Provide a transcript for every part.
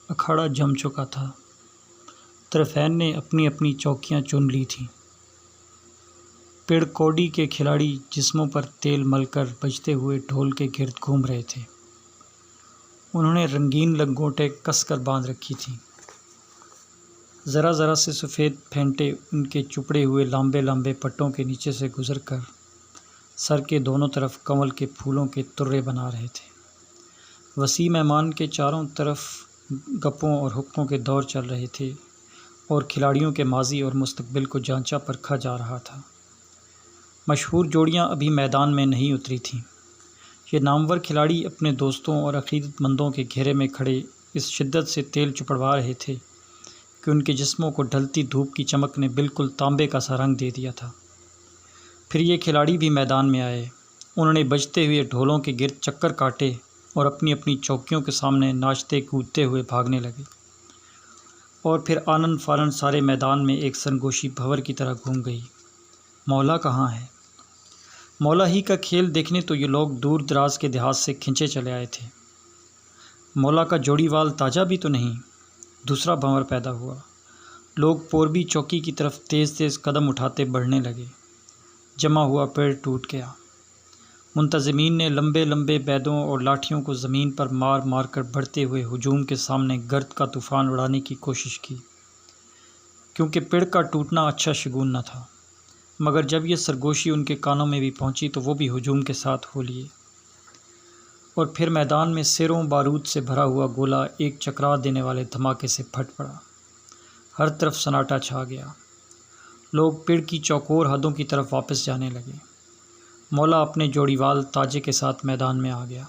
اکھاڑا جم چکا تھا۔ طرفین نے اپنی اپنی چوکیاں چن لی تھیں۔ پیڑ کوڈی کے کھلاڑی جسموں پر تیل مل کر بجتے ہوئے ڈھول کے گرد گھوم رہے تھے۔ انہوں نے رنگین لنگوٹیں کس کر باندھ رکھی تھیں۔ ذرا ذرا سے سفید پھینٹے ان کے چپڑے ہوئے لمبے لمبے پٹوں کے نیچے سے گزر کر سر کے دونوں طرف کنول کے پھولوں کے ترے بنا رہے تھے۔ وسیع میدان کے چاروں طرف گپوں اور حقوں کے دور چل رہے تھے اور کھلاڑیوں کے ماضی اور مستقبل کو جانچا پرکھا جا رہا تھا۔ مشہور جوڑیاں ابھی میدان میں نہیں اتری تھیں۔ یہ نامور کھلاڑی اپنے دوستوں اور عقیدت مندوں کے گھیرے میں کھڑے اس شدت سے تیل چپڑوا رہے تھے کہ ان کے جسموں کو ڈھلتی دھوپ کی چمک نے بالکل تانبے کا سا رنگ دے دیا تھا۔ پھر یہ کھلاڑی بھی میدان میں آئے۔ انہوں نے بجتے ہوئے ڈھولوں کے گرد چکر کاٹے اور اپنی اپنی چوکیوں کے سامنے ناچتے کودتے ہوئے بھاگنے لگے، اور پھر آنن فانن سارے میدان میں ایک سرگوشی بھنور کی طرح گھوم گئی۔ مولا کہاں ہے؟ مولا ہی کا کھیل دیکھنے تو یہ لوگ دور دراز کے دیہات سے کھنچے چلے آئے تھے۔ مولا کا جوڑی وال تاجا بھی تو نہیں؟ دوسرا بھنور پیدا ہوا۔ لوگ پوربی چوکی کی طرف تیز تیز قدم اٹھاتے بڑھنے لگے۔ جمع ہوا پیڑ ٹوٹ گیا۔ منتظمین نے لمبے لمبے بیدوں اور لاٹھیوں کو زمین پر مار مار کر بڑھتے ہوئے ہجوم کے سامنے گرد کا طوفان اڑانے کی کوشش کی، کیونکہ پیڑ کا ٹوٹنا اچھا شگون نہ تھا۔ مگر جب یہ سرگوشی ان کے کانوں میں بھی پہنچی تو وہ بھی ہجوم کے ساتھ ہو لیے، اور پھر میدان میں سیروں بارود سے بھرا ہوا گولا ایک چکرا دینے والے دھماکے سے پھٹ پڑا۔ ہر طرف سناٹا چھا گیا۔ لوگ پیڑ کی چوکور حدوں کی طرف واپس جانے لگے۔ مولا اپنے جوڑی وال تاجے کے ساتھ میدان میں آ گیا۔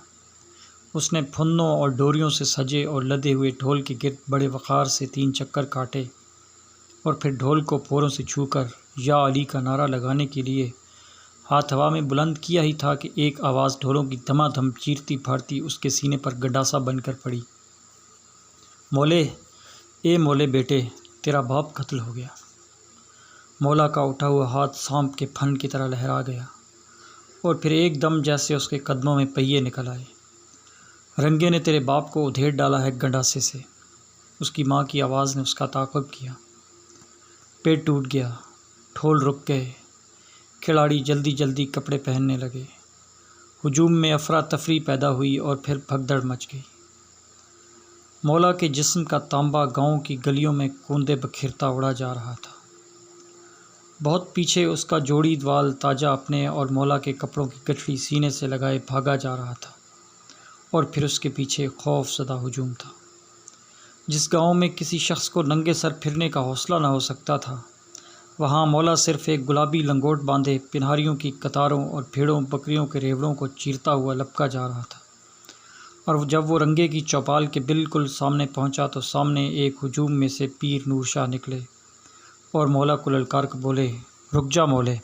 اس نے پھندوں اور ڈوریوں سے سجے اور لدے ہوئے ڈھول کے گرد بڑے وقار سے 3 چکر کاٹے، اور پھر ڈھول کو پوروں سے چھو کر یا علی کا نعرہ لگانے کے لیے ہاتھ ہوا میں بلند کیا ہی تھا کہ ایک آواز ڈھولوں کی دما دم چیرتی پھاڑتی اس کے سینے پر گڈاسا بن کر پڑی۔ مولے، اے مولے بیٹے، تیرا باپ قتل ہو گیا۔ مولا کا اٹھا ہوا ہاتھ سانپ کے پھن کی طرح لہرا گیا، اور پھر ایک دم جیسے اس کے قدموں میں پہیے نکل آئے۔ رنگے نے تیرے باپ کو ادھیڑ ڈالا ہے گنڈاسے سے، اس کی ماں کی آواز نے اس کا تعاقب کیا۔ پیٹ ٹوٹ گیا، ڈھول رک گئے، کھلاڑی جلدی جلدی کپڑے پہننے لگے۔ ہجوم میں افراتفری پیدا ہوئی اور پھر بھگدڑ مچ گئی۔ مولا کے جسم کا تانبا گاؤں کی گلیوں میں کوندے بکھیرتا اڑا جا رہا تھا۔ بہت پیچھے اس کا جوڑی وال تاجا اپنے اور مولا کے کپڑوں کی گٹھڑی سینے سے لگائے بھاگا جا رہا تھا، اور پھر اس کے پیچھے خوف زدہ ہجوم تھا۔ جس گاؤں میں کسی شخص کو ننگے سر پھرنے کا حوصلہ نہ ہو سکتا تھا، وہاں مولا صرف ایک گلابی لنگوٹ باندھے پنہاریوں کی قطاروں اور بھیڑوں بکریوں کے ریوڑوں کو چیرتا ہوا لپکا جا رہا تھا، اور جب وہ رنگے کی چوپال کے بالکل سامنے پہنچا تو سامنے ایک ہجوم میں سے پیر نور شاہ نکلے اور مولا کو للکار کر بولے، رک جا مولے۔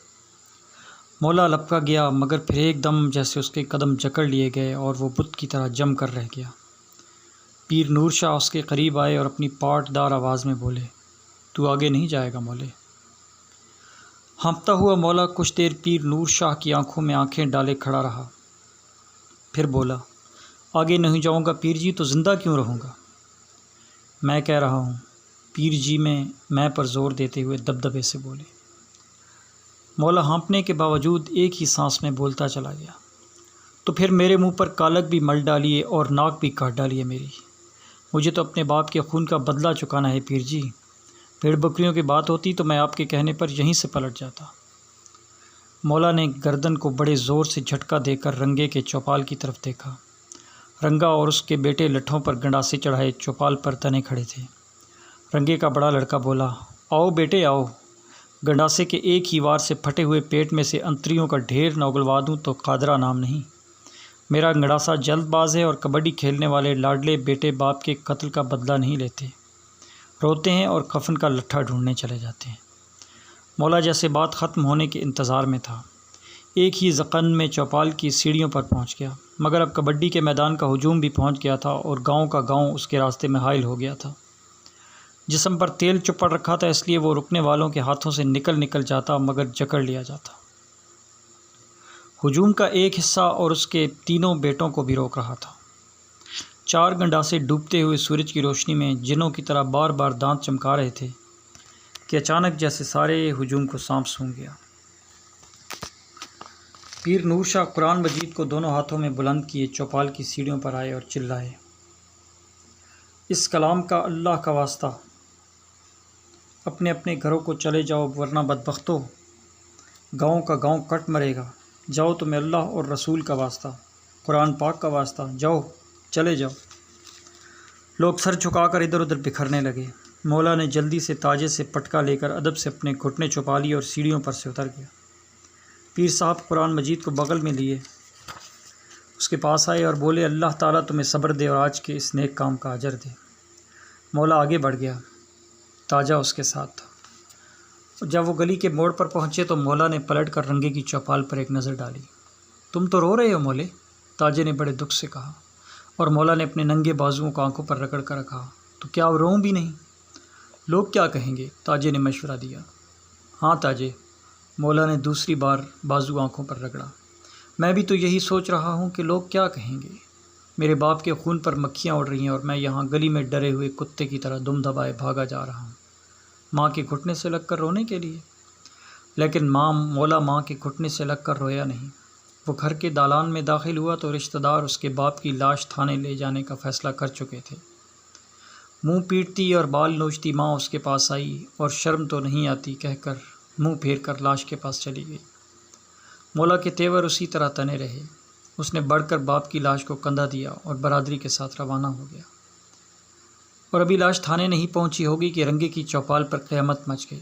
مولا لپکا گیا، مگر پھر ایک دم جیسے اس کے قدم جکڑ لیے گئے اور وہ بت کی طرح جم کر رہ گیا۔ پیر نور شاہ اس کے قریب آئے اور اپنی پاٹ دار آواز میں بولے، تو آگے نہیں جائے گا مولے۔ ہانپتا ہوا مولا کچھ دیر پیر نور شاہ کی آنکھوں میں آنکھیں ڈالے کھڑا رہا، پھر بولا، آگے نہیں جاؤں گا پیر جی تو زندہ کیوں رہوں گا؟ میں کہہ رہا ہوں، پیر جی میں پر زور دیتے ہوئے دبدبے سے بولے۔ مولا ہانپنے کے باوجود ایک ہی سانس میں بولتا چلا گیا، تو پھر میرے منہ پر کالک بھی مل ڈالیے اور ناک بھی کاٹ ڈالیے میری، مجھے تو اپنے باپ کے خون کا بدلہ چکانا ہے پیر جی۔ بھیڑ بکریوں کی بات ہوتی تو میں آپ کے کہنے پر یہیں سے پلٹ جاتا۔ مولا نے گردن کو بڑے زور سے جھٹکا دے کر رنگے کے چوپال کی طرف دیکھا۔ رنگا اور اس کے بیٹے لٹھوں پر گنڈاسے چڑھائے چوپال پر تنے کھڑے تھے۔ رنگے کا بڑا لڑکا بولا، آؤ بیٹے آؤ، گنڈاسے کے ایک ہی وار سے پھٹے ہوئے پیٹ میں سے انتریوں کا ڈھیر نہ اگلوا دوں تو قادرہ نام نہیں۔ میرا گنڈاسا جلد باز ہے اور کبڈی کھیلنے والے لاڈلے بیٹے باپ کے قتل کا بدلہ نہیں لیتے، روتے ہیں اور کفن کا لٹھا ڈھونڈنے چلے جاتے ہیں۔ مولا جیسے بات ختم ہونے کے انتظار میں تھا، ایک ہی زقن میں چوپال کی سیڑھیوں پر پہنچ گیا، مگر اب کبڈی کے میدان کا ہجوم بھی پہنچ گیا تھا اور گاؤں کا گاؤں اس کے راستے میں حائل ہو گیا تھا۔ جسم پر تیل چپڑ رکھا تھا، اس لیے وہ رکنے والوں کے ہاتھوں سے نکل جاتا مگر جکڑ لیا جاتا۔ ہجوم کا ایک حصہ اور اس کے تینوں بیٹوں کو بھی روک رہا تھا۔ 4 گنڈاسے ڈوبتے ہوئے سورج کی روشنی میں جنوں کی طرح بار بار دانت چمکا رہے تھے کہ اچانک جیسے سارے ہجوم کو سانپ سونگھ گیا۔ پیر نور شاہ قرآن مجید کو دونوں ہاتھوں میں بلند کیے چوپال کی سیڑھیوں پر آئے اور چلائے، اس کلام کا اللہ کا واسطہ، اپنے اپنے گھروں کو چلے جاؤ ورنہ بدبختو، گاؤں کا گاؤں کٹ مرے گا، جاؤ تمہیں اللہ اور رسول کا واسطہ، قرآن پاک کا واسطہ، جاؤ چلے جاؤ۔ لوگ سر جھکا کر ادھر ادھر بکھرنے لگے۔ مولا نے جلدی سے تاجے سے پٹکا لے کر ادب سے اپنے گھٹنے چھپا لیے اور سیڑھیوں پر سے اتر گیا۔ پیر صاحب قرآن مجید کو بغل میں لیے اس کے پاس آئے اور بولے، اللہ تعالیٰ تمہیں صبر دے اور آج کے اس نیک کام کا اجر دے۔ مولا آگے بڑھ گیا، تاجہ اس کے ساتھ تھا۔ جب وہ گلی کے موڑ پر پہنچے تو مولا نے پلٹ کر رنگے کی چوپال پر ایک نظر ڈالی۔ تم تو رو رہے ہو مولے، تاجے نے بڑے دکھ سے کہا، اور مولا نے اپنے ننگے بازوؤں کو آنکھوں پر رگڑ کر رکھا۔ تو کیا روؤں بھی نہیں؟ لوگ کیا کہیں گے؟ تاجے نے مشورہ دیا۔ ہاں تاجے، مولا نے دوسری بار بازو آنکھوں پر رگڑا، میں بھی تو یہی سوچ رہا ہوں کہ لوگ کیا کہیں گے۔ میرے باپ کے خون پر مکھیاں اڑ رہی ہیں اور میں یہاں گلی میں ڈرے ہوئے کتے کی طرح دم دبائے بھاگا جا رہا ہوں ماں کے گھٹنے سے لگ کر رونے کے لیے۔ لیکن مولا ماں کے گھٹنے سے لگ کر رویا نہیں۔ وہ گھر کے دالان میں داخل ہوا تو رشتہ دار اس کے باپ کی لاش تھانے لے جانے کا فیصلہ کر چکے تھے۔ منہ پیٹتی اور بال نوچتی ماں اس کے پاس آئی اور شرم تو نہیں آتی کہہ کر منہ پھیر کر لاش کے پاس چلی گئی۔ مولا کے تیور اسی طرح تنے رہے۔ اس نے بڑھ کر باپ کی لاش کو کندھا دیا اور برادری کے ساتھ روانہ ہو گیا۔ اور ابھی لاش تھانے نہیں پہنچی ہوگی کہ رنگے کی چوپال پر قیامت مچ گئی۔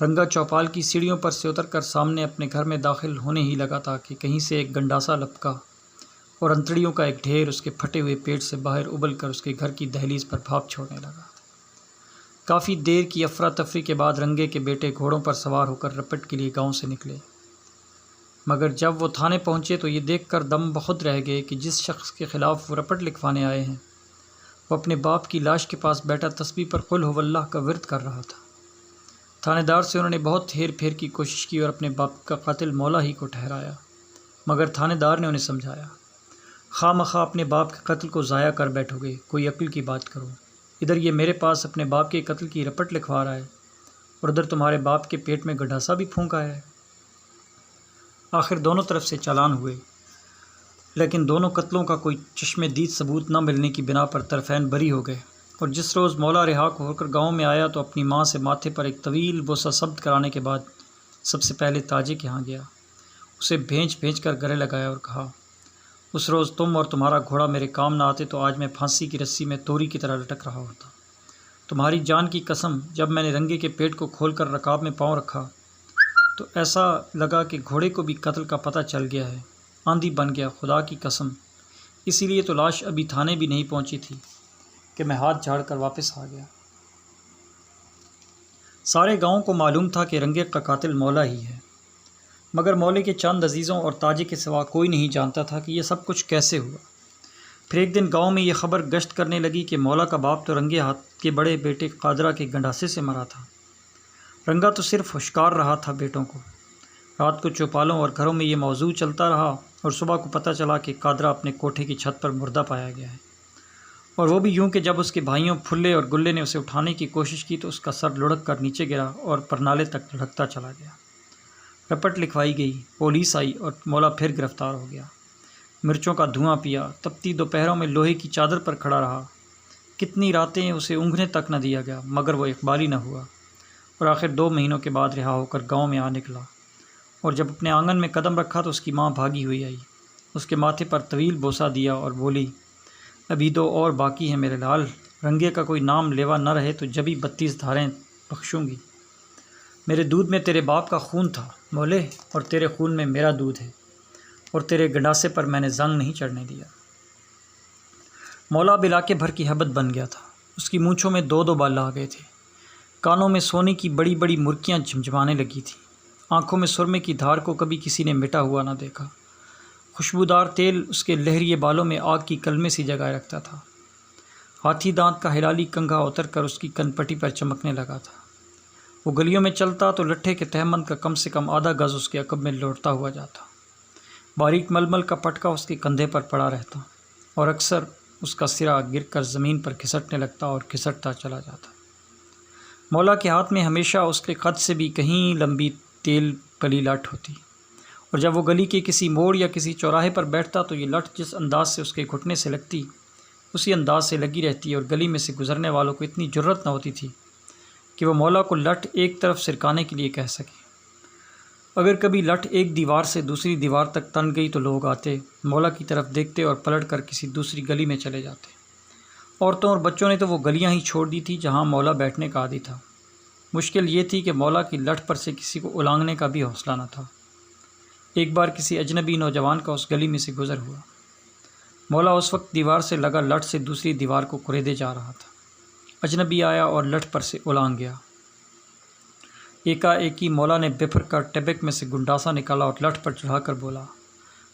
رنگا چوپال کی سیڑھیوں پر سے اتر کر سامنے اپنے گھر میں داخل ہونے ہی لگا تھا کہ کہیں سے ایک گنڈاسا لپکا اور انتڑیوں کا ایک ڈھیر اس کے پھٹے ہوئے پیٹ سے باہر ابل کر اس کے گھر کی دہلیز پر بھاپ چھوڑنے لگا۔ کافی دیر کی افراتفری کے بعد رنگے کے بیٹے گھوڑوں پر سوار ہو کر رپٹ کے لیے گاؤں سے نکلے، مگر جب وہ تھانے پہنچے تو یہ دیکھ کر دم بخود رہ گئے کہ جس شخص کے خلاف وہ رپٹ لکھوانے آئے ہیں وہ اپنے باپ کی لاش کے پاس بیٹھا تسبیح پر قل ہو اللہ کا ورد کر رہا تھا۔ تھانے دار سے انہوں نے بہت ہیر پھیر کی کوشش کی اور اپنے باپ کا قاتل مولا ہی کو ٹھہرایا، مگر تھانے دار نے انہیں سمجھایا، خواہ مخواہ اپنے باپ کے قتل کو ضائع کر بیٹھو گے، کوئی عقل کی بات کرو۔ ادھر یہ میرے پاس اپنے باپ کے قتل کی رپٹ لکھوا رہا ہے اور ادھر تمہارے باپ کے پیٹ میں گڈھاسا بھی پھونکا ہے۔ آخر دونوں طرف سے چالان ہوئے، لیکن دونوں قتلوں کا کوئی چشم دید ثبوت نہ ملنے کی بنا پر طرفین بری ہو گئے۔ اور جس روز مولا رہا ہو کر گاؤں میں آیا تو اپنی ماں سے ماتھے پر ایک طویل بوسہ ثبت کرانے کے بعد سب سے پہلے تاجے کے ہاں گیا، اسے بھینچ بھینچ کر گلے لگایا اور کہا، اس روز تم اور تمہارا گھوڑا میرے کام نہ آتے تو آج میں پھانسی کی رسی میں توری کی طرح لٹک رہا ہوتا۔ تمہاری جان کی قسم، جب میں نے رنگے کے پیٹ کو کھول کر رکاب میں پاؤں رکھا تو ایسا لگا کہ گھوڑے کو بھی قتل کا پتہ چل گیا ہے، آندھی بن گیا، خدا کی قسم۔ اسی لیے تو لاش ابھی تھانے بھی نہیں پہنچی تھی کہ میں ہاتھ جھاڑ کر واپس آ گیا۔ سارے گاؤں کو معلوم تھا کہ رنگے کا قاتل مولا ہی ہے، مگر مولے کے چند عزیزوں اور تاجے کے سوا کوئی نہیں جانتا تھا کہ یہ سب کچھ کیسے ہوا۔ پھر ایک دن گاؤں میں یہ خبر گشت کرنے لگی کہ مولا کا باپ تو رنگے ہاتھ کے بڑے بیٹے قادرہ کے گنڈاسے سے مرا تھا۔ رنگا تو صرف ہوشکار رہا تھا بیٹوں کو۔ رات کو چوپالوں اور گھروں میں یہ موضوع چلتا رہا اور صبح کو پتہ چلا کہ قادرہ اپنے کوٹھے کی چھت پر مردہ پایا گیا ہے، اور وہ بھی یوں کہ جب اس کے بھائیوں پھلے اور گلے نے اسے اٹھانے کی کوشش کی تو اس کا سر لڑک کر نیچے گرا اور پرنالے تک لڑکتا چلا گیا۔ رپٹ لکھوائی گئی، پولیس آئی اور مولا پھر گرفتار ہو گیا۔ مرچوں کا دھواں پیا، تپتی دوپہروں میں لوہے کی چادر پر کھڑا رہا، کتنی راتیں اسے اونگھنے تک نہ دیا گیا، مگر وہ اقبالی نہ ہوا، اور آخر 2 مہینوں کے بعد رہا ہو کر گاؤں میں آ نکلا۔ اور جب اپنے آنگن میں قدم رکھا تو اس کی ماں بھاگی ہوئی آئی، اس کے ماتھے پر طویل بوسہ دیا اور بولی، ابھی 2 اور باقی ہیں میرے لال، رنگے کا کوئی نام لیوا نہ رہے تو جبھی 32 دھاریں بخشوں گی۔ میرے دودھ میں تیرے باپ کا خون تھا مولے، اور تیرے خون میں میرا دودھ ہے، اور تیرے گنڈاسے پر میں نے زنگ نہیں چڑھنے دیا۔ مولا اب علاقے بھر کی ہیبت بن گیا تھا۔ اس کی مونچھوں میں 2 بال آ گئے تھے، کانوں میں سونے کی بڑی بڑی مرکیاں جھمجھمانے لگی تھیں، آنکھوں میں سرمے کی دھار کو کبھی کسی نے مٹا ہوا نہ دیکھا۔ خوشبودار تیل اس کے لہریے بالوں میں آگ کی کلمے سی جگائے رکھتا تھا۔ ہاتھی دانت کا ہلالی کنگھا اتر کر اس کی کن پٹی پر چمکنے لگا تھا۔ وہ گلیوں میں چلتا تو لٹھے کے تہمند کا کم سے کم آدھا گز اس کے عقب میں لوٹتا ہوا جاتا۔ باریک ململ کا پٹکا اس کے کندھے پر پڑا رہتا، اور اکثر اس کا سرا گر کر زمین پر گھسٹنے لگتا اور گھسٹتا چلا جاتا۔ مولا کے ہاتھ میں ہمیشہ اس کے قد سے بھی کہیں لمبی تیل پلی لٹ ہوتی، اور جب وہ گلی کے کسی موڑ یا کسی چوراہے پر بیٹھتا تو یہ لٹ جس انداز سے اس کے گھٹنے سے لگتی اسی انداز سے لگی رہتی، اور گلی میں سے گزرنے والوں کو اتنی جرت نہ ہوتی تھی کہ وہ مولا کو لٹ ایک طرف سرکانے کے لیے کہہ سکے۔ اگر کبھی لٹ ایک دیوار سے دوسری دیوار تک تن گئی تو لوگ آتے، مولا کی طرف دیکھتے اور پلٹ کر کسی دوسری گلی میں چلے جاتے۔ عورتوں اور بچوں نے تو وہ گلیاں ہی چھوڑ دی تھی جہاں مولا بیٹھنے کا عادی تھا۔ مشکل یہ تھی کہ مولا کی لٹ پر سے کسی کو اولانگنے کا بھی حوصلہ نہ تھا۔ ایک بار کسی اجنبی نوجوان کا اس گلی میں سے گزر ہوا۔ مولا اس وقت دیوار سے لگا لٹ سے دوسری دیوار کو کریدے جا رہا تھا۔ اجنبی آیا اور لٹ پر سے اولانگ گیا۔ ایکا ایکی مولا نے بفر کر ٹبک میں سے گنڈاسا نکالا اور لٹ پر چڑھا کر بولا،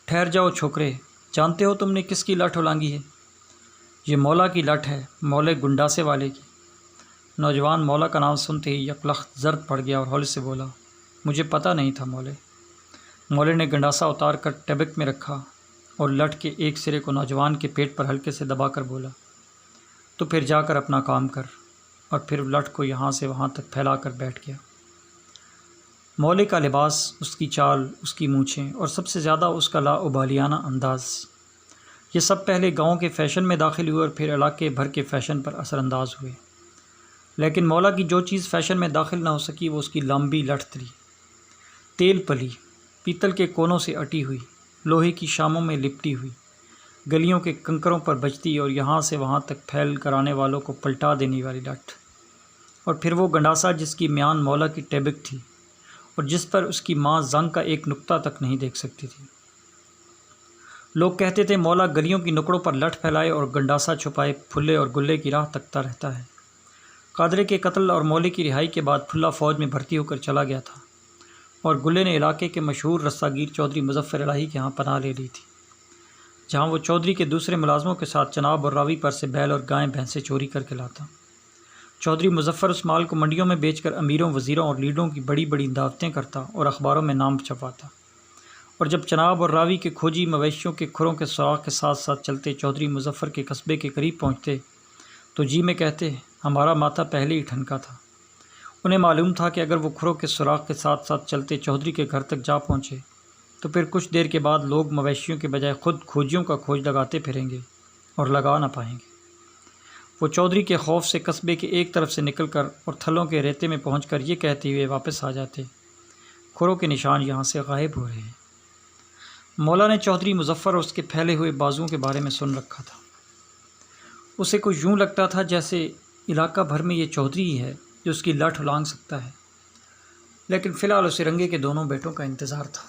ٹھہر جاؤ چھوکرے، جانتے ہو تم نے کس کی لٹ اولانگی ہے؟ یہ مولا کی لٹ ہے، مولے گنڈاسے والے کی۔ نوجوان مولا کا نام سنتے ہی یکلخت زرد پڑ گیا اور ہول سے بولا، مجھے پتہ نہیں تھا مولے۔ مولے نے گنڈاسا اتار کر ٹبک میں رکھا اور لٹ کے ایک سرے کو نوجوان کے پیٹ پر ہلکے سے دبا کر بولا، تو پھر جا کر اپنا کام کر، اور پھر لٹ کو یہاں سے وہاں تک پھیلا کر بیٹھ گیا۔ مولے کا لباس، اس کی چال، اس کی مونچھیں اور سب سے زیادہ اس کا لاابالیانہ انداز، یہ سب پہلے گاؤں کے فیشن میں داخل ہوئے اور پھر علاقے بھر کے فیشن پر اثر انداز ہوئے۔ لیکن مولا کی جو چیز فیشن میں داخل نہ ہو سکی وہ اس کی لمبی لٹ تھی، تیل پلی، پیتل کے کونوں سے اٹی ہوئی، لوہے کی شاموں میں لپٹی ہوئی، گلیوں کے کنکروں پر بجتی اور یہاں سے وہاں تک پھیل کر آنے والوں کو پلٹا دینے والی لٹ، اور پھر وہ گنڈاسا جس کی میان مولا کی ٹیبک تھی اور جس پر اس کی ماں زنگ کا ایک نقطہ تک نہیں دیکھ سکتی تھی۔ لوگ کہتے تھے مولا گلیوں کی نکڑوں پر لٹ پھیلائے اور گنڈاسا چھپائے پھلے اور گلے کی راہ تکتا رہتا ہے۔ قادرے کے قتل اور مولے کی رہائی کے بعد پھلا فوج میں بھرتی ہو کر چلا گیا تھا، اور گلے نے علاقے کے مشہور رسہ گیر چودھری مظفر الہی کے ہاں پناہ لے لی تھی، جہاں وہ چودھری کے دوسرے ملازموں کے ساتھ چناب اور راوی پر سے بیل اور گائیں بھینسیں چوری کر کے لاتا۔ چودھری مظفر اس مال کو منڈیوں میں بیچ کر امیروں، وزیروں اور لیڈروں کی بڑی بڑی دعوتیں کرتا اور اخباروں میں نام چھپواتا، اور جب چناب اور راوی کے کھوجی مویشیوں کے کھروں کے سراغ کے ساتھ ساتھ چلتے چودھری مظفر کے قصبے کے قریب پہنچتے تو جی میں کہتے ہمارا ماتھا پہلے ہی ٹھنکا تھا۔ انہیں معلوم تھا کہ اگر وہ کھروں کے سراغ کے ساتھ ساتھ چلتے چودھری کے گھر تک جا پہنچے تو پھر کچھ دیر کے بعد لوگ مویشیوں کے بجائے خود کھوجیوں کا کھوج لگاتے پھریں گے اور لگا نہ پائیں گے۔ وہ چودھری کے خوف سے قصبے کے ایک طرف سے نکل کر اور تھلوں کے ریتے میں پہنچ کر یہ کہتے ہوئے واپس آ جاتے، کھروں کے نشان یہاں سے غائب ہو رہے ہیں۔ مولا نے چودھری مظفر اور اس کے پھیلے ہوئے بازوؤں کے بارے میں سن رکھا تھا۔ اسے کچھ یوں لگتا تھا جیسے علاقہ بھر میں یہ چودھری ہی ہے جو اس کی لٹ اولانگ سکتا ہے، لیکن فی الحال اسے رنگے کے دونوں بیٹوں کا انتظار تھا۔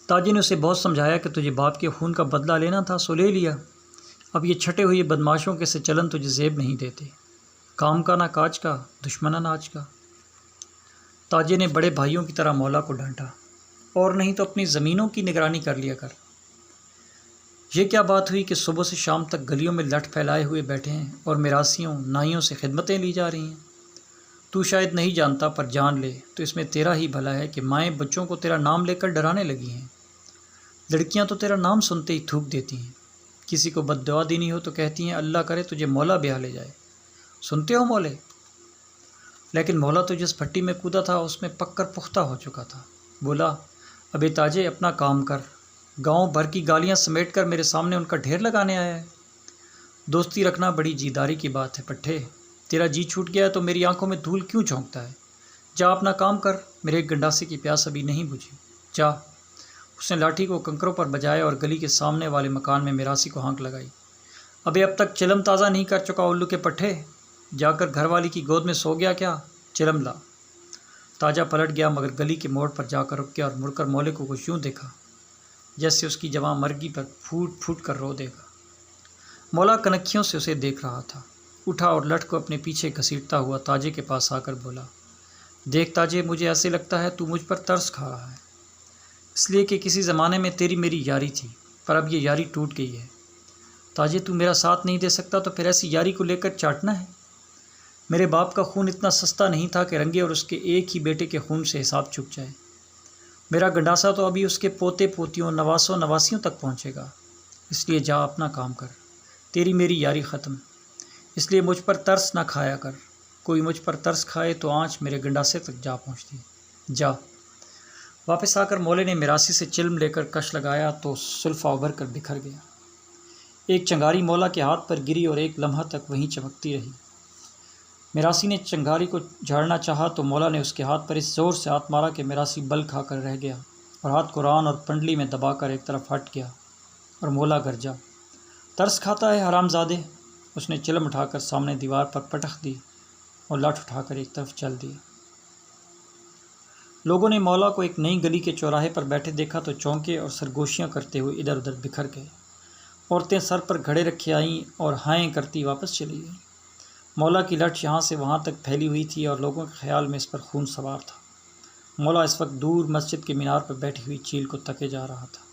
تاجی نے اسے بہت سمجھایا کہ تجھے باپ کے خون کا بدلہ لینا تھا سو لے لیا، اب یہ چھٹے ہوئے بدماشوں کے سے چلن تجھے زیب نہیں دیتے، کام کا نہ کاج کا، دشمن ناج کا۔ تاجے نے بڑے بھائیوں کی طرح مولا کو ڈانٹا، اور نہیں تو اپنی زمینوں کی نگرانی کر لیا کر۔ یہ کیا بات ہوئی کہ صبح سے شام تک گلیوں میں لٹ پھیلائے ہوئے بیٹھے ہیں اور میراثیوں نائیوں سے خدمتیں لی جا رہی ہیں؟ تو شاید نہیں جانتا پر جان لے تو اس میں تیرا ہی بھلا ہے کہ مائیں بچوں کو تیرا نام لے کر ڈرانے لگی ہیں، لڑکیاں تو تیرا نام سنتے ہی تھوک دیتی ہیں، کسی کو بد دعا دینی ہو تو کہتی ہیں اللہ کرے تجھے مولا بیاہ لے جائے۔ سنتے ہو مولے؟ لیکن مولا تو جس پھٹی میں کودا تھا اس میں پک کر پختہ ہو چکا تھا۔ بولا، ابے تاجے اپنا کام کر، گاؤں بھر کی گالیاں سمیٹ کر میرے سامنے ان کا ڈھیر لگانے آیا ہے۔ دوستی رکھنا بڑی جیداری کی بات ہے پٹھے، تیرا جی چھوٹ گیا ہے تو میری آنکھوں میں دھول کیوں جھونکتا ہے؟ جا اپنا کام کر، میرے گنڈاسے کی پیاس ابھی نہیں بجھی، جا۔ اس نے لاٹھی کو کنکروں پر بجایا اور گلی کے سامنے والے مکان میں میراثی کو ہانک لگائی، ابے اب تک چلم تازہ نہیں کر چکا الو کے پٹھے، جا کر گھر والی کی گود میں سو گیا کیا؟ چلم لا۔ تاجا پلٹ گیا مگر گلی کے موڑ پر جا کر رک گیا اور مڑ کر مولے کو کچھ یوں دیکھا جیسے اس کی جواں مرگی پر پھوٹ پھوٹ کر رو دے گا۔ مولا کنکھیوں سے اسے دیکھ رہا تھا، اٹھا اور لٹ کو اپنے پیچھے گھسیٹتا ہوا تاجے کے پاس آ کر بولا، دیکھ تاجے، مجھے ایسے لگتا ہے تو مجھ پر ترس کھا رہا ہے، اس لیے کہ کسی زمانے میں تیری میری یاری تھی پر اب یہ یاری ٹوٹ گئی ہے۔ تاجے تو میرا ساتھ نہیں دے سکتا تو پھر ایسی یاری کو لے کر چاٹنا ہے؟ میرے باپ کا خون اتنا سستا نہیں تھا کہ رنگے اور اس کے ایک ہی بیٹے کے خون سے حساب چک جائے۔ میرا گنڈاسا تو ابھی اس کے پوتے پوتیوں، نواسوں نواسیوں تک پہنچے گا۔ اس لیے جا اپنا کام کر، تیری میری یاری ختم، اس لیے مجھ پر ترس نہ کھایا کر، کوئی مجھ پر ترس کھائے تو آنچ میرے گنڈاسے تک جا پہنچتی، جا۔ واپس آ کر مولے نے میراثی سے چلم لے کر کش لگایا تو سلفا ابھر کر بکھر گیا۔ ایک چنگاری مولا کے ہاتھ پر گری اور ایک لمحہ تک وہیں چمکتی رہی۔ میراثی نے چنگاری کو جھاڑنا چاہا تو مولا نے اس کے ہاتھ پر اس زور سے ہاتھ مارا کہ میراثی بل کھا کر رہ گیا اور ہاتھ کو ران اور پنڈلی میں دبا کر ایک طرف ہٹ گیا اور مولا گرجا، ترس کھاتا ہے حرام زادے! اس نے چلم اٹھا کر سامنے دیوار پر پٹخ دی اور لاٹھ اٹھا کر ایک طرف چل دیا۔ لوگوں نے مولا کو ایک نئی گلی کے چوراہے پر بیٹھے دیکھا تو چونکے اور سرگوشیاں کرتے ہوئے ادھر ادھر بکھر گئے۔ عورتیں سر پر گھڑے رکھے آئیں اور ہائیں کرتی واپس چلی گئیں۔ مولا کی لٹ یہاں سے وہاں تک پھیلی ہوئی تھی اور لوگوں کے خیال میں اس پر خون سوار تھا۔ مولا اس وقت دور مسجد کے مینار پر بیٹھی ہوئی چیل کو تکے جا رہا تھا۔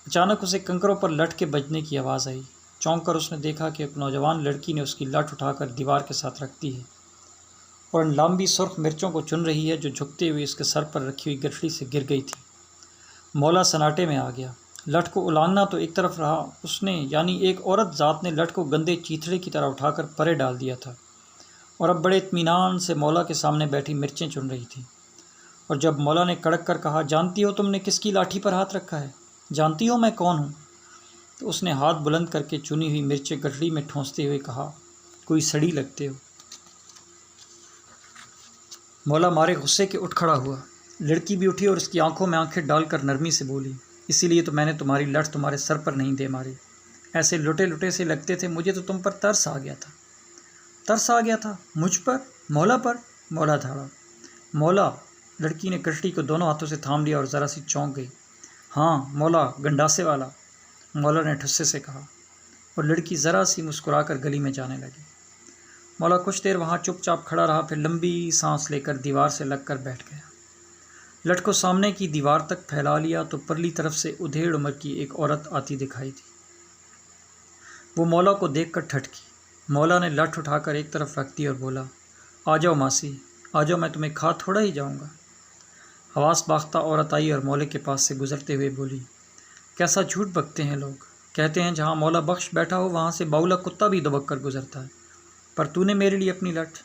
اچانک اسے کنکروں پر لٹ کے بجنے کی آواز آئی۔ چونک کر اس نے دیکھا کہ ایک نوجوان لڑکی نے اس کی لٹ اٹھا کر دیوار کے ساتھ رکھ دی ہے اور ان لمبی سرخ مرچوں کو چن رہی ہے جو جھکتے ہوئے اس کے سر پر رکھی ہوئی گٹھڑی سے گر گئی تھی۔ مولا سناٹے میں آ گیا۔ لٹ کو الانگنا تو ایک طرف رہا، اس نے یعنی ایک عورت ذات نے لٹ کو گندے چیتڑے کی طرح اٹھا کر پرے ڈال دیا تھا اور اب بڑے اطمینان سے مولا کے سامنے بیٹھی مرچیں چن رہی تھی۔ اور جب مولا نے کڑک کر کہا، جانتی ہو تم نے کس کی لاٹھی پر ہاتھ رکھا ہے؟ جانتی ہو میں کون ہوں؟ تو اس نے ہاتھ بلند کر کے چنی ہوئی مرچیں گٹھڑی میں ٹھونستے ہوئے کہا، کوئی سڑی لگتے ہو۔ مولا مارے غصے کے اٹھ کھڑا ہوا۔ لڑکی بھی اٹھی اور اس کی آنکھوں میں آنکھیں ڈال کر نرمی سے بولی، اسی لیے تو میں نے تمہاری لٹ تمہارے سر پر نہیں دے ماری، ایسے لٹے لٹے سے لگتے تھے، مجھے تو تم پر ترس آ گیا تھا۔ ترس آ گیا تھا؟ مجھ پر؟ مولا پر؟ مولا دھاڑا۔ مولا! لڑکی نے کٹڑی کو دونوں ہاتھوں سے تھام لیا اور ذرا سی چونک گئی۔ ہاں مولا، گنڈاسے والا، مولا نے ٹھسے سے کہا، اور لڑکی ذرا سی مسکرا کر گلی میں جانے لگی۔ مولا کچھ دیر وہاں چپ چاپ کھڑا رہا، پھر لمبی سانس لے کر دیوار سے لگ کر بیٹھ گیا۔ لٹ کو سامنے کی دیوار تک پھیلا لیا تو پرلی طرف سے ادھیڑ عمر کی ایک عورت آتی دکھائی دی۔ وہ مولا کو دیکھ کر ٹھٹکی۔ مولا نے لٹ اٹھا کر ایک طرف رکھ دی اور بولا، آ جاؤ ماسی، آ جاؤ، میں تمہیں کھا تھوڑا ہی جاؤں گا۔ حواس باختہ عورت آئی اور مولے کے پاس سے گزرتے ہوئے بولی، کیسا جھوٹ بکتے ہیں لوگ، کہتے ہیں جہاں مولا بخش بیٹھا ہو وہاں سے باولا کتا بھی دبک کر گزرتا ہے، پر تو نے میرے لیے اپنی لٹ۔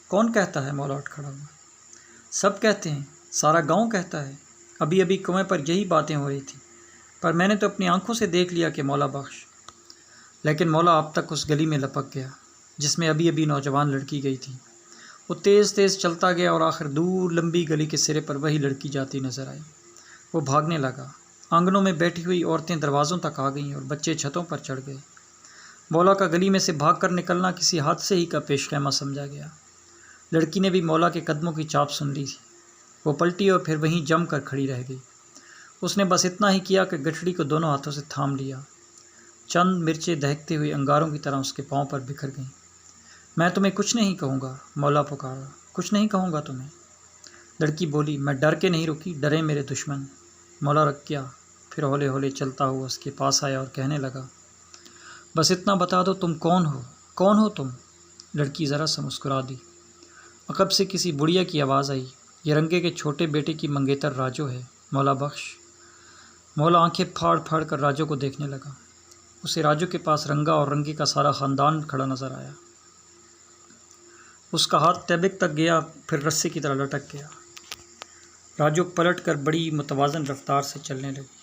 کون کہتا ہے؟ مولا اٹھ کھڑا ہوا۔ سب کہتے ہیں، سارا گاؤں کہتا ہے، ابھی ابھی کنویں پر یہی باتیں ہو رہی تھیں، پر میں نے تو اپنی آنکھوں سے دیکھ لیا کہ مولا بخش۔ لیکن مولا اب تک اس گلی میں لپک گیا جس میں ابھی ابھی نوجوان لڑکی گئی تھی۔ وہ تیز تیز چلتا گیا اور آخر دور لمبی گلی کے سرے پر وہی لڑکی جاتی نظر آئی۔ وہ بھاگنے لگا۔ آنگنوں میں بیٹھی ہوئی عورتیں دروازوں تک آ گئیں اور بچے چھتوں پر چڑھ گئے۔ مولا کا گلی میں سے بھاگ کر نکلنا کسی حادثے ہی کا پیش خیمہ سمجھا گیا۔ لڑکی نے بھی مولا کے قدموں کی چاپ سن لی تھی۔ وہ پلٹی اور پھر وہیں جم کر کھڑی رہ گئی۔ اس نے بس اتنا ہی کیا کہ گٹھڑی کو دونوں ہاتھوں سے تھام لیا۔ چند مرچیں دہکتے ہوئے انگاروں کی طرح اس کے پاؤں پر بکھر گئیں۔ میں تمہیں کچھ نہیں کہوں گا، مولا پکارا، کچھ نہیں کہوں گا تمہیں۔ لڑکی بولی، میں ڈر کے نہیں رکی، ڈرے میرے دشمن۔ مولا رک گیا، پھر ہولے ہولے چلتا ہوا اس کے پاس آیا اور کہنے لگا، بس اتنا بتا دو تم کون ہو، کون ہو تم؟ لڑکی ذرا سا مسکرا دی۔ عقب سے کسی بڑھیا کی آواز آئی، یہ رنگے کے چھوٹے بیٹے کی منگیتر راجو ہے، مولا بخش۔ مولا آنکھیں پھاڑ پھاڑ کر راجو کو دیکھنے لگا۔ اسے راجو کے پاس رنگا اور رنگے کا سارا خاندان کھڑا نظر آیا۔ اس کا ہاتھ ٹیبک تک گیا، پھر رسے کی طرح لٹک گیا۔ راجو پلٹ کر بڑی متوازن رفتار سے چلنے لگی۔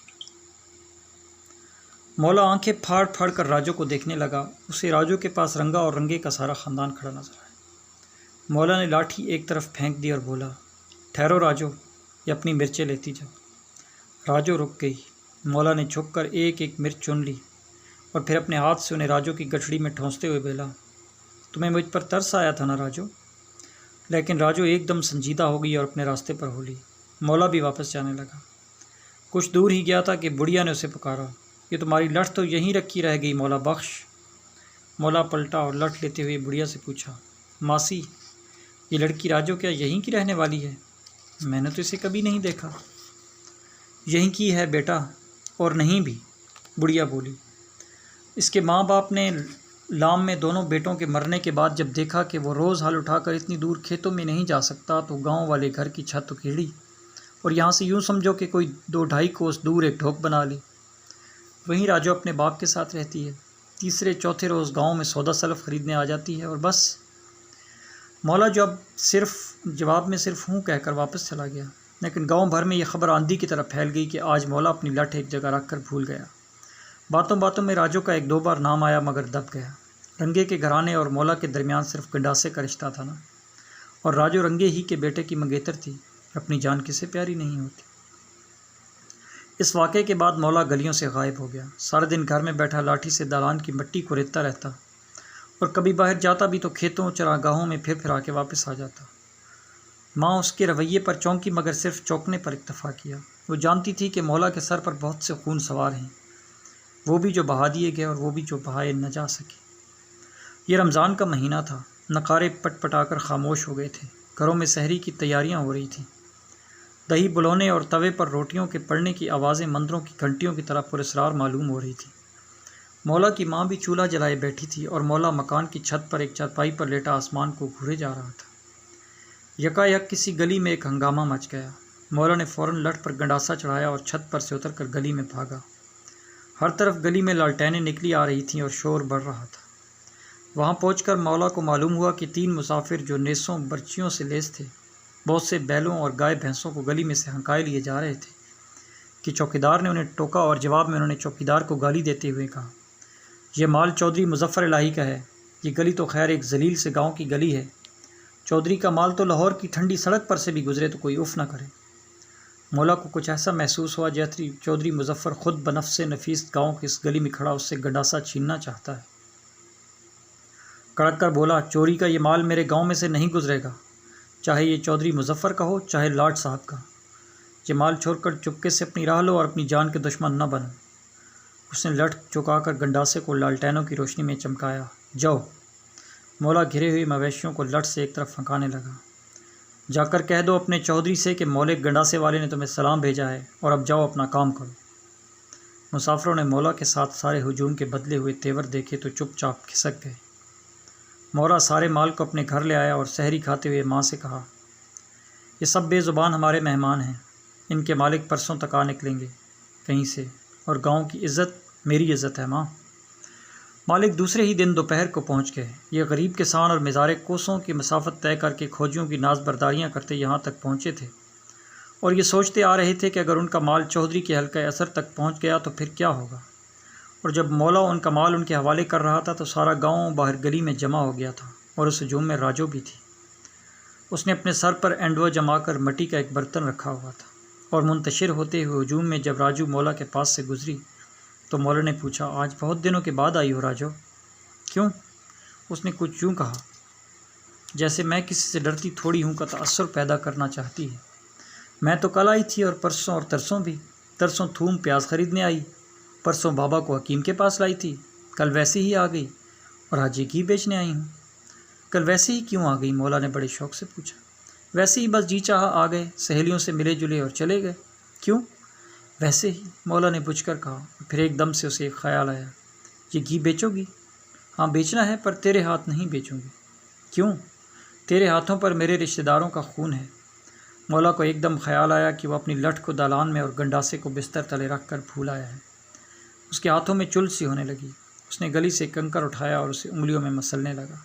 مولا آنکھیں پھاڑ پھاڑ کر راجو کو دیکھنے لگا۔ اسے راجو کے پاس رنگا اور رنگے کا سارا خاندان کھڑا نظر آیا۔ مولا نے لاٹھی ایک طرف پھینک دی اور بولا، ٹھہرو راجو، یہ اپنی مرچیں لیتی جاؤ۔ راجو رک گئی۔ مولا نے جھک کر ایک ایک مرچ چن لی اور پھر اپنے ہاتھ سے انہیں راجو کی گٹھڑی میں ٹھونستے ہوئے بولا، تمہیں مجھ پر ترس آیا تھا نا راجو؟ لیکن راجو ایک دم سنجیدہ ہو گئی اور اپنے راستے پر ہو لی۔ مولا بھی واپس جانے لگا۔ کچھ دور ہی گیا تھا کہ بڑھیا نے اسے پکارا، یہ تمہاری لٹ تو یہیں رکھی رہ گئی مولا بخش۔ مولا پلٹا اور لٹ لیتے ہوئے بڑھیا سے پوچھا، ماسی، یہ لڑکی راجو کیا یہیں کی رہنے والی ہے؟ میں نے تو اسے کبھی نہیں دیکھا۔ یہیں کی ہے بیٹا، اور نہیں بھی، بڑھیا بولی۔ اس کے ماں باپ نے لام میں دونوں بیٹوں کے مرنے کے بعد جب دیکھا کہ وہ روز ہل اٹھا کر اتنی دور کھیتوں میں نہیں جا سکتا تو گاؤں والے گھر کی چھت اکھیڑی اور یہاں سے یوں سمجھو کہ کوئی 2-2.5 کوس دور ایک ڈھوک بنا لی۔ وہیں راجو اپنے باپ کے ساتھ رہتی ہے۔ تیسرے چوتھے روز گاؤں میں سودا سلف خریدنے آ جاتی ہے اور بس۔ مولا جو اب جواب میں صرف ہوں کہہ کر واپس چلا گیا، لیکن گاؤں بھر میں یہ خبر آندھی کی طرح پھیل گئی کہ آج مولا اپنی لٹ ایک جگہ رکھ کر بھول گیا۔ باتوں باتوں میں راجو کا ایک دو بار نام آیا مگر دب گیا۔ رنگے کے گھرانے اور مولا کے درمیان صرف گنڈاسے کا رشتہ تھا نا، اور راجو رنگے ہی کے بیٹے کی منگیتر تھی، اپنی جان کسے پیاری نہیں ہوتی۔ اس واقعے کے بعد مولا گلیوں سے غائب ہو گیا۔ سارے دن گھر میں بیٹھا لاٹھی سے دالان کی مٹی کو ریتتا رہتا، اور کبھی باہر جاتا بھی تو کھیتوں چراگاہوں میں پھر پھرا کے واپس آ جاتا۔ ماں اس کے رویے پر چونکی مگر صرف چونکنے پر اکتفا کیا۔ وہ جانتی تھی کہ مولا کے سر پر بہت سے خون سوار ہیں، وہ بھی جو بہا دیے گئے اور وہ بھی جو بہائے نہ جا سکے۔ یہ رمضان کا مہینہ تھا، نقارے پٹ پٹا کر خاموش ہو گئے تھے، گھروں میں سحری کی تیاریاں ہو رہی تھیں۔ دہی بلونے اور توے پر روٹیوں کے پڑنے کی آوازیں مندروں کی گھنٹیوں کی طرح پراسرار معلوم ہو رہی تھیں۔ مولا کی ماں بھی چولہا جلائے بیٹھی تھی اور مولا مکان کی چھت پر ایک چارپائی پر لیٹا آسمان کو گھورے جا رہا تھا۔ یکایک کسی گلی میں ایک ہنگامہ مچ گیا۔ مولا نے فوراً لٹ پر گنڈاسا چڑھایا اور چھت پر سے اتر کر گلی میں بھاگا۔ ہر طرف گلی میں لالٹینیں نکلی آ رہی تھیں اور شور بڑھ رہا تھا۔ وہاں پہنچ کر مولا کو معلوم ہوا کہ 3 مسافر جو نیسوں برچیوں سے لیس تھے، بہت سے بیلوں اور گائے بھینسوں کو گلی میں سے ہنکائے لیے جا رہے تھے کہ چوکیدار نے انہیں ٹوکا، اور جواب میں انہوں نے چوکیدار کو گالی دیتے ہوئے کہا، یہ مال چودھری مظفر الہی کا ہے، یہ گلی تو خیر ایک ذلیل سے گاؤں کی گلی ہے، چودھری کا مال تو لاہور کی ٹھنڈی سڑک پر سے بھی گزرے تو کوئی اف نہ کرے۔ مولا کو کچھ ایسا محسوس ہوا جیسے چودھری مظفر خود بنفس نفیس گاؤں کی اس گلی میں کھڑا اس سے گنڈاسا چھیننا چاہتا ہے۔ کڑک کر بولا، چوری کا یہ مال میرے گاؤں میں سے نہیں گزرے گا، چاہے یہ چودھری مظفر کا ہو چاہے لاٹ صاحب کا۔ یہ مال چھوڑ کر چپکے سے اپنی راہ لو اور اپنی جان کے دشمن نہ بنو۔ اس نے لٹ چکا کر گنڈاسے کو لالٹینوں کی روشنی میں چمکایا۔ جاؤ۔ مولا گھرے ہوئے مویشیوں کو لٹ سے ایک طرف پھنکانے لگا۔ جا کر کہہ دو اپنے چودھری سے کہ مولک گنڈاسے والے نے تمہیں سلام بھیجا ہے، اور اب جاؤ اپنا کام کرو۔ مسافروں نے مولا کے ساتھ سارے ہجوم کے بدلے ہوئے تیور دیکھے تو چپ چاپ کھسک گئے۔ مولا سارے مال کو اپنے گھر لے آیا اور سحری کھاتے ہوئے ماں سے کہا، یہ سب بے زبان ہمارے مہمان ہیں، ان کے مالک پرسوں تک آ نکلیں گے کہیں سے، اور گاؤں کی عزت میری عزت ہے ماں۔ مالک دوسرے ہی دن دوپہر کو پہنچ گئے۔ یہ غریب کسان اور مزارے کوسوں کی مسافت طے کر کے کھوجیوں کی ناز برداریاں کرتے یہاں تک پہنچے تھے، اور یہ سوچتے آ رہے تھے کہ اگر ان کا مال چودھری کے حلقہ اثر تک پہنچ گیا تو پھر کیا ہوگا۔ اور جب مولا ان کا مال ان کے حوالے کر رہا تھا تو سارا گاؤں باہر گلی میں جمع ہو گیا تھا، اور اس ہجوم میں راجو بھی تھی۔ اس نے اپنے سر پر اینڈوا جما کر مٹی کا ایک برتن رکھا ہوا تھا، اور منتشر ہوتے ہوئے ہجوم میں جب راجو مولا کے پاس سے گزری تو مولا نے پوچھا، آج بہت دنوں کے بعد آئی ہو راجو؟ کیوں؟ اس نے کچھ یوں کہا جیسے میں کسی سے ڈرتی تھوڑی ہوں کا تأثر پیدا کرنا چاہتی ہے۔ میں تو کل آئی تھی، اور پرسوں اور ترسوں بھی۔ ترسوں تھوم پیاز خریدنے آئی، پرسوں بابا کو حکیم کے پاس لائی تھی، کل ویسے ہی آ گئی، اور آج یہ گھی بیچنے آئی ہوں۔ کل ویسے ہی کیوں آ گئی؟ مولا نے بڑے شوق سے پوچھا۔ ویسے ہی بس جی چاہا آ گئے، سہیلیوں سے ملے جلے اور چلے گئے۔ کیوں؟ ویسے ہی، مولا نے پوچھ کر کہا۔ پھر ایک دم سے اسے ایک خیال آیا، یہ گھی بیچو گی؟ ہاں بیچنا ہے، پر تیرے ہاتھ نہیں بیچوں گی۔ کیوں؟ تیرے ہاتھوں پر میرے رشتہ داروں کا خون ہے۔ مولا کو ایک دم خیال آیا کہ وہ اپنی لٹ کو دالان میں اور گنڈاسے کو بستر تلے رکھ کر بھول آیا ہے۔ اس کے ہاتھوں میں چل سی ہونے لگی۔ اس نے گلی سے کنکر اٹھایا اور اسے انگلیوں میں مسلنے لگا۔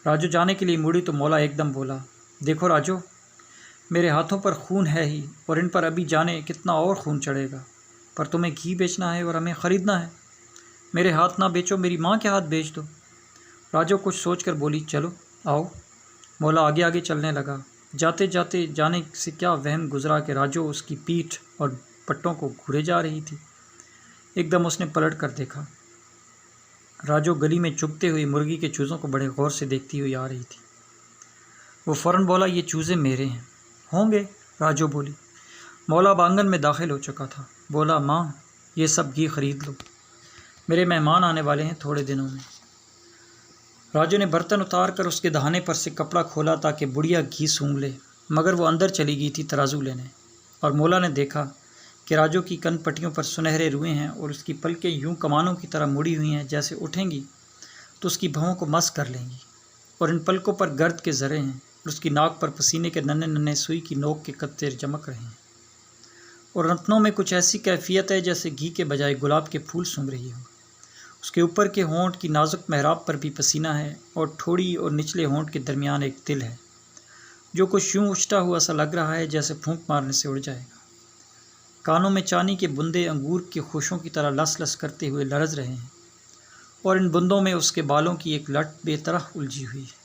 راجو جانے کے لیے مڑی تو مولا ایک دم بولا، دیکھو راجو، میرے ہاتھوں پر خون ہے ہی، اور ان پر ابھی جانے کتنا اور خون چڑھے گا، پر تمہیں گھی بیچنا ہے اور ہمیں خریدنا ہے۔ میرے ہاتھ نہ بیچو، میری ماں کے ہاتھ بیچ دو۔ راجو کچھ سوچ کر بولی، چلو آؤ۔ مولا آگے آگے چلنے لگا۔ جاتے جاتے جانے سے کیا وہم گزرا کہ راجو اس کی پیٹھ اور پٹوں کو گھورے جا رہی تھی۔ ایک دم اس نے پلٹ کر دیکھا، راجو گلی میں چگتے ہوئی مرغی کے چوزوں کو بڑے غور سے دیکھتی ہوئی آ رہی تھی۔ وہ فوراً بولا، یہ چوزے میرے ہیں۔ ہوں گے، راجو بولی۔ مولا آنگن میں داخل ہو چکا تھا۔ بولا، ماں یہ سب گھی خرید لو، میرے مہمان آنے والے ہیں تھوڑے دنوں میں۔ راجو نے برتن اتار کر اس کے دہانے پر سے کپڑا کھولا تاکہ بڑھیا گھی سونگھ لے، مگر وہ اندر چلی گئی تھی ترازو لینے، اور مولا نے دیکھا کہ راجو کی کن پٹیوں پر سنہرے روئے ہیں اور اس کی پلکیں یوں کمانوں کی طرح مڑی ہوئی ہیں، جیسے اٹھیں گی تو اس کی بھووں کو مس کر لیں گی، اور ان پلکوں پر گرد کے ذرے ہیں، اور اس کی ناک پر پسینے کے ننھے ننھے سوئی کی نوک کے قطرے چمک رہے ہیں۔ اور رتنوں میں کچھ ایسی کیفیت ہے جیسے گھی کے بجائے گلاب کے پھول سونگھ رہی ہو۔ اس کے اوپر کے ہونٹ کی نازک محراب پر بھی پسینہ ہے، اور ٹھوڑی اور نچلے ہونٹ کے درمیان ایک دل ہے جو کچھ یوں اچھٹا ہوا سا لگ رہا ہے جیسے پھونک مارنے سے اڑ جائے گا۔ کانوں میں چانی کے بندے انگور کے خوشوں کی طرح لس لس کرتے ہوئے لرز رہے ہیں، اور ان بندوں میں اس کے بالوں کی ایک لٹ بے طرح الجھی ہوئی ہے۔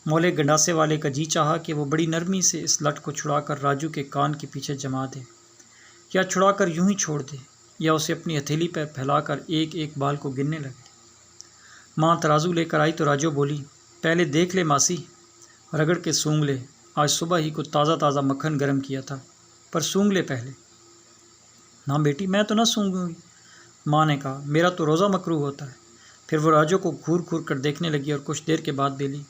مولے گنڈاسے والے کا جی چاہا کہ وہ بڑی نرمی سے اس لٹ کو چھڑا کر راجو کے کان کے پیچھے جما دے، یا چھڑا کر یوں ہی چھوڑ دے، یا اسے اپنی ہتھیلی پر پھیلا کر ایک ایک بال کو گننے لگے۔ ماں ترازو لے کر آئی تو راجو بولی، پہلے دیکھ لے ماسی، رگڑ کے سونگ لے، آج صبح ہی کو تازہ تازہ مکھن گرم کیا تھا، پر سونگ لے پہلے۔ نہ بیٹی، میں تو نہ سونگوں گی، ماں نے کہا، میرا تو روزہ مکروہ ہوتا ہے۔ پھر وہ راجو کو گھور گھور کر دیکھنے لگی اور کچھ دیر کے بعد بولی،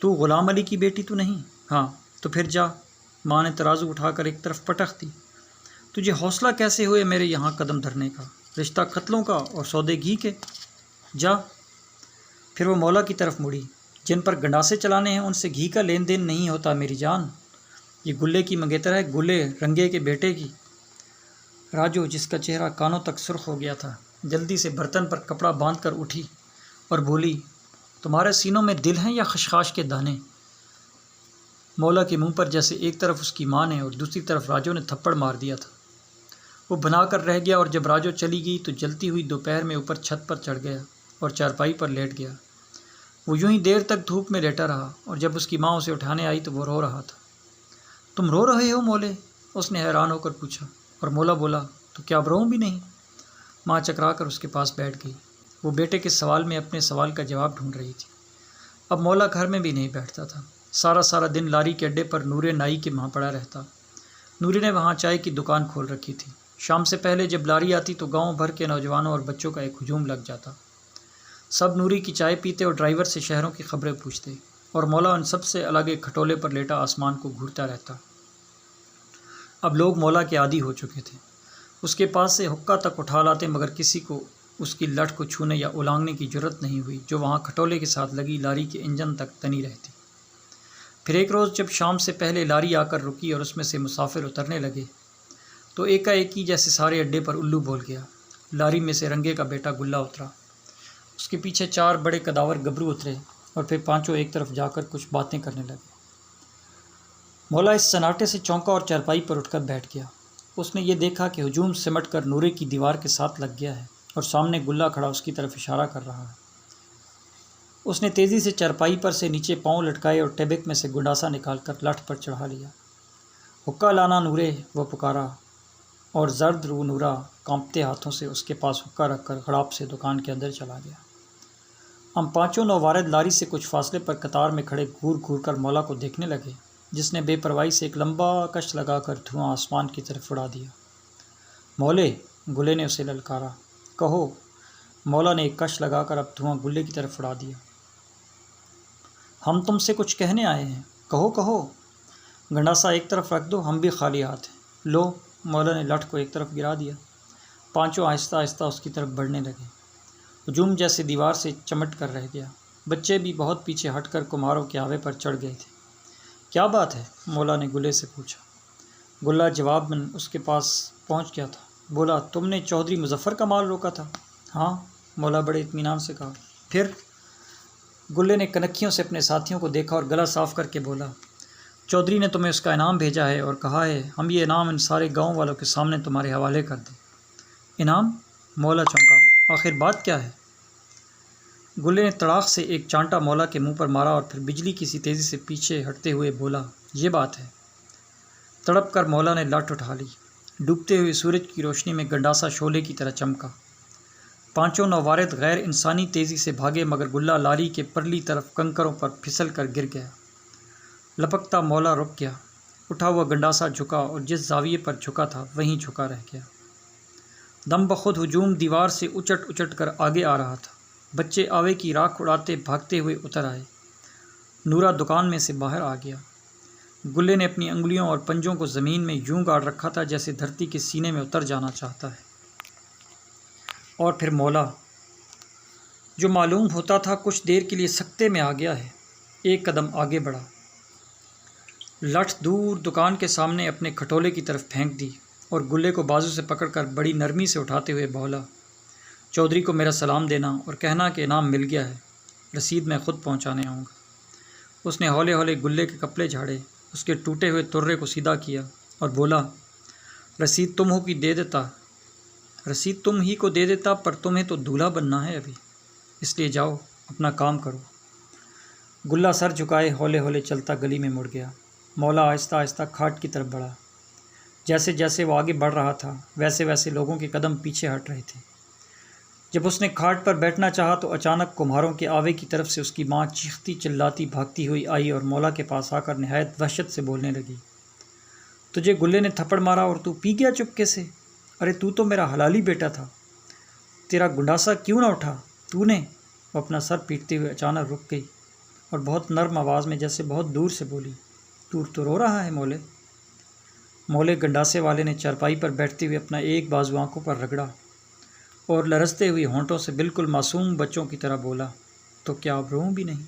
تو غلام علی کی بیٹی تو نہیں؟ ہاں، تو پھر جا۔ ماں نے ترازو اٹھا کر ایک طرف پٹخ دی۔ تجھے حوصلہ کیسے ہوئے میرے یہاں قدم دھرنے کا، رشتہ قتلوں کا اور سودے گھی کے؟ جا۔ پھر وہ مولا کی طرف مڑی، جن پر گنڈاسے چلانے ہیں ان سے گھی کا لین دین نہیں ہوتا میری جان، یہ گلے کی منگیتر ہے، گلے رنگے کے بیٹے کی۔ راجو، جس کا چہرہ کانوں تک سرخ ہو گیا تھا، جلدی سے برتن پر کپڑا باندھ کر اٹھی اور بولی، تمہارے سینوں میں دل ہیں یا خشخاش کے دانے؟ مولا کے منہ پر جیسے ایک طرف اس کی ماں نے اور دوسری طرف راجو نے تھپڑ مار دیا تھا۔ وہ بنا کر رہ گیا، اور جب راجو چلی گئی تو جلتی ہوئی دوپہر میں اوپر چھت پر چڑھ گیا اور چارپائی پر لیٹ گیا۔ وہ یوں ہی دیر تک دھوپ میں لیٹا رہا، اور جب اس کی ماں اسے اٹھانے آئی تو وہ رو رہا تھا۔ تم رو رہے ہو مولے؟ اس نے حیران ہو کر پوچھا، اور مولا بولا، تو کیا اب روؤں بھی نہیں؟ ماں چکرا کر اس کے پاس بیٹھ گئی۔ وہ بیٹے کے سوال میں اپنے سوال کا جواب ڈھونڈ رہی تھی۔ اب مولا گھر میں بھی نہیں بیٹھتا تھا، سارا دن لاری کے اڈے پر نورے نائی کے وہاں پڑا رہتا۔ نوری نے وہاں چائے کی دکان کھول رکھی تھی۔ شام سے پہلے جب لاری آتی تو گاؤں بھر کے نوجوانوں اور بچوں کا ایک ہجوم لگ جاتا۔ سب نوری کی چائے پیتے اور ڈرائیور سے شہروں کی خبریں پوچھتے، اور مولا ان سب سے الگ ایک کھٹولے پر لیٹا آسمان کو گھورتا رہتا۔ اب لوگ مولا کے عادی ہو چکے تھے، اس کے پاس سے حقہ تک اٹھا لاتے، مگر کسی کو اس کی لٹ کو چھونے یا اولانگنے کی جرت نہیں ہوئی جو وہاں کھٹولے کے ساتھ لگی لاری کے انجن تک تنی رہتی۔ پھر ایک روز جب شام سے پہلے لاری آ کر رکی اور اس میں سے مسافر اترنے لگے تو ایک ہی جیسے سارے اڈے پر الو بول گیا۔ لاری میں سے رنگے کا بیٹا گلا اترا، اس کے پیچھے 4 بڑے قداور گبرو اترے، اور پھر 5 ایک طرف جا کر کچھ باتیں کرنے لگے۔ مولا اس سناٹے سے چونکا اور چارپائی پر اٹھ کر بیٹھ گیا۔ اس نے یہ دیکھا کہ ہجوم سمٹ کر نورے کی دیوار کے ساتھ لگ گیا ہے، اور سامنے گلا کھڑا اس کی طرف اشارہ کر رہا ہے۔ اس نے تیزی سے چارپائی پر سے نیچے پاؤں لٹکائے اور ٹیبک میں سے گنڈاسا نکال کر لٹھ پر چڑھا لیا۔ حقہ لانا نورے، وہ پکارا، اور زرد رو نورا کانپتے ہاتھوں سے اس کے پاس حقہ رکھ کر غڑاپ سے دکان کے اندر چلا گیا۔ ہم 5 نووارد لاری سے کچھ فاصلے پر قطار میں کھڑے گھور گھور کر مولا کو دیکھنے لگے، جس نے بے پرواہی سے ایک لمبا کش لگا کر دھواں آسمان کی طرف اڑا دیا۔ مولے، گلے نے اسے للکارا۔ کہو۔ مولا نے ایک کش لگا کر اب دھواں گلے کی طرف اڑا دیا۔ ہم تم سے کچھ کہنے آئے ہیں، کہو کہو۔ گنڈاسا ایک طرف رکھ دو، ہم بھی خالی ہاتھ ہیں۔ لو، مولا نے لٹھ کو ایک طرف گرا دیا۔ 5 آہستہ آہستہ اس کی طرف بڑھنے لگے۔ ہجوم جیسے دیوار سے چمٹ کر رہ گیا۔ بچے بھی بہت پیچھے ہٹ کر کمہاروں کے آوے پر چڑھ گئے تھے۔ کیا بات ہے؟ مولا نے گلے سے پوچھا۔ گلا جواب میں اس کے پاس پہنچ گیا تھا۔ بولا، تم نے چودھری مظفر کا مال روکا تھا؟ ہاں، مولا بڑے اطمینان سے کہا۔ پھر؟ گلے نے کنکھیوں سے اپنے ساتھیوں کو دیکھا اور گلا صاف کر کے بولا، چودھری نے تمہیں اس کا انعام بھیجا ہے اور کہا ہے ہم یہ انعام ان سارے گاؤں والوں کے سامنے تمہارے حوالے کر دیں۔ انعام؟ مولا چونکا۔ آخر بات کیا ہے؟ گلے نے تڑاق سے ایک چانٹا مولا کے منہ پر مارا اور پھر بجلی کی سی تیزی سے پیچھے ہٹتے ہوئے بولا، یہ بات ہے۔ تڑپ کر مولا نے لٹ اٹھا لی۔ ڈوبتے ہوئے سورج کی روشنی میں گنڈاسا شعلے کی طرح چمکا۔ 5 نووارد غیر انسانی تیزی سے بھاگے، مگر گلا لاری کے پرلی طرف کنکروں پر پھسل کر گر گیا۔ لپکتا مولا رک گیا۔ اٹھا ہوا گنڈاسا جھکا اور جس زاویے پر جھکا تھا وہیں جھکا رہ گیا۔ دم بخود ہجوم دیوار سے اچٹ اچٹ کر آگے آ رہا تھا۔ بچے آوے کی راکھ اڑاتے بھاگتے ہوئے اتر آئے۔ نورا دکان میں سے باہر آ گیا۔ گلے نے اپنی انگلیوں اور پنجوں کو زمین میں یوں گاڑ رکھا تھا جیسے دھرتی کے سینے میں اتر جانا چاہتا ہے۔ اور پھر مولا، جو معلوم ہوتا تھا کچھ دیر کے لیے سکتے میں آ گیا ہے، ایک قدم آگے بڑھا۔ لٹھ دور دکان کے سامنے اپنے کھٹولے کی طرف پھینک دی اور گلے کو بازو سے پکڑ کر بڑی نرمی سے اٹھاتے ہوئے بولا، چودھری کو میرا سلام دینا اور کہنا کہ انعام مل گیا ہے، رسید میں خود پہنچانے آؤں گا۔ اس نے ہولے ہولے گلے کے کپڑے جھاڑے، اس کے ٹوٹے ہوئے ترے کو سیدھا کیا اور بولا، رسید تم ہی کو دے دیتا، پر تمہیں تو دولہا بننا ہے ابھی، اس لیے جاؤ اپنا کام کرو۔ گلہ سر جھکائے ہولے ہولے چلتا گلی میں مڑ گیا۔ مولا آہستہ آہستہ کھاٹ کی طرف بڑھا۔ جیسے جیسے وہ آگے بڑھ رہا تھا ویسے ویسے لوگوں کے قدم پیچھے ہٹ رہے تھے۔ جب اس نے کھاٹ پر بیٹھنا چاہا تو اچانک کمہاروں کے آوے کی طرف سے اس کی ماں چیختی چلاتی بھاگتی ہوئی آئی اور مولا کے پاس آ کر نہایت وحشت سے بولنے لگی، تجھے گلے نے تھپڑ مارا اور تو پی گیا چپکے سے؟ ارے تو میرا حلالی بیٹا تھا، تیرا گنڈاسا کیوں نہ اٹھا تو نے؟ وہ اپنا سر پیٹتے ہوئے اچانک رک گئی اور بہت نرم آواز میں جیسے بہت دور سے بولی، تو رو رہا ہے مولے؟ مولے گنڈاسے والے نے چارپائی پر بیٹھتے ہوئے اپنا ایک بازو آنکھوں پر رگڑا اور لرزتے ہوئے ہونٹوں سے بالکل معصوم بچوں کی طرح بولا، تو کیا اب روں بھی نہیں؟